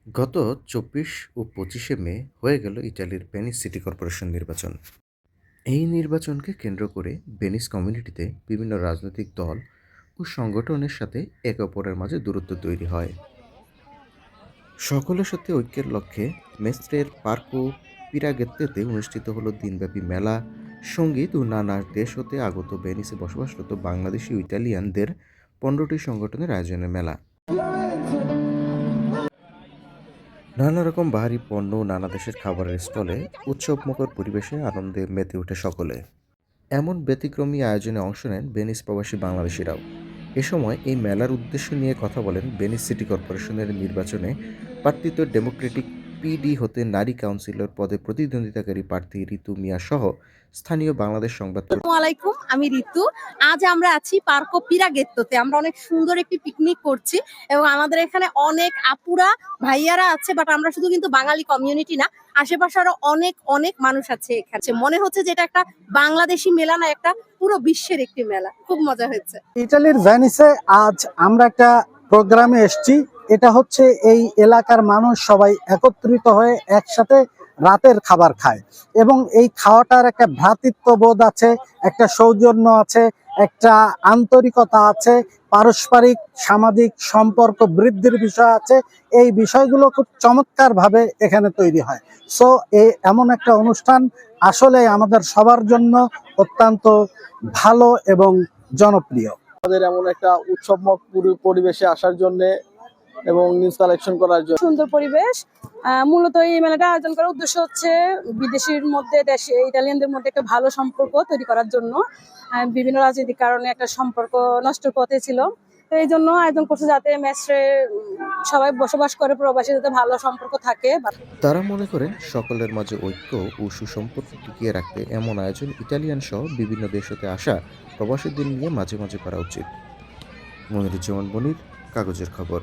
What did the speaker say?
গত ২৪ ও ২৫শে মে হয়ে গেল ইটালির ভেনিস সিটি কর্পোরেশন নির্বাচন। এই নির্বাচনকে কেন্দ্র করে ভেনিস কমিউনিটিতে বিভিন্ন রাজনৈতিক দল ও সংগঠনের সাথে একে অপরের মাঝে দূরত্ব তৈরি হয়। সকলের সাথে ঐক্যের লক্ষ্যে মেস্ত্রের পার্কো পিরাগেত্তেতে অনুষ্ঠিত হলো দিনব্যাপী মেলা, সঙ্গীত ও নানা দেশ হতে আগত ভেনিসে বসবাসরত বাংলাদেশি ও ইটালিয়ানদের ১৫টি সংগঠনের আয়োজনের মেলা। নানা রকম বাহারি পণ্য ও নানা দেশের খাবারের স্টলে উৎসবমুখর পরিবেশে আনন্দে মেতে ওঠে সকলে। এমন ব্যতিক্রমী আয়োজনে অংশ নেন ভেনিস প্রবাসী বাংলাদেশিরাও। এ সময় এই মেলার উদ্দেশ্য নিয়ে কথা বলেন ভেনিস সিটি কর্পোরেশনের নির্বাচনে প্রার্থিত ডেমোক্রেটিক পিডি হতে নারী কাউন্সিলর পদে প্রতিদ্বন্দ্বিতাকারী প্রার্থী ঋতু মিয়া সহ স্থানীয় বাংলাদেশ সংবাদ। আসসালামু আলাইকুম, আমি ঋতু। আজ আমরা আছি পার্কো পিরাগেত্তোতে। আমরা অনেক সুন্দর একটি পিকনিক করছি এবং আমাদের এখানে অনেক আপুরা ভাইয়ারা আছে, বাট আমরা শুধু কিন্তু বাঙালি কমিউনিটি না, আশেপাশে আরো অনেক অনেক মানুষ আছে এখানে। মনে হচ্ছে যে এটা একটা বাংলাদেশি মেলা না, একটা পুরো বিশ্বের একটি মেলা। খুব মজা হয়েছে। ইটালির ভেনিসে আজ আমরা একটা প্রোগ্রামে এসেছি। এটা হচ্ছে এই এলাকার মানুষ সবাই একত্রিত হয়ে একসাথে রাতের খাবার খায় এবং এই খাওয়াটার একটা ভ্রাতৃত্ববোধ আছে, একটা সৌজন্য আছে, একটা আন্তরিকতা আছে, পারস্পরিক সামাজিক সম্পর্ক বৃদ্ধির বিষয় আছে। এই বিষয়গুলো খুব চমৎকার ভাবে এখানে তৈরি হয়। সো এই এমন একটা অনুষ্ঠান আসলে আমাদের সবার জন্য অত্যন্ত ভালো এবং জনপ্রিয়। আমাদের এমন একটা উৎসবমুখ পরিবেশে আসার জন্য এবং নিউজ কালেকশন করার জন্য। সুন্দর পরিবেশ। মূলত এই মেলাটা আয়োজন করার উদ্দেশ্য হচ্ছে বিদেশির মধ্যে দেশে ইতালিয়ানদের মধ্যে একটা ভালো সম্পর্ক তৈরি করার জন্য। বিভিন্ন রাজনৈতিক কারণে একটা সম্পর্ক নষ্ট পথে ছিল, তো এই জন্য আয়োজন করছে যাতে মেসরে সবাই বসবাস করে প্রবাসী যাতে ভালো সম্পর্ক থাকে। তারা মনে করেন সকলের মাঝে ঐক্য ও সুসম্পর্ক টিকিয়ে রাখতে এমন আয়োজন ইটালিয়ান সহ বিভিন্ন দেশ হতে আসা প্রবাসীদের নিয়ে মাঝে মাঝে করা উচিত। মনিরুজ্জামান মনির, কাগজের খবর।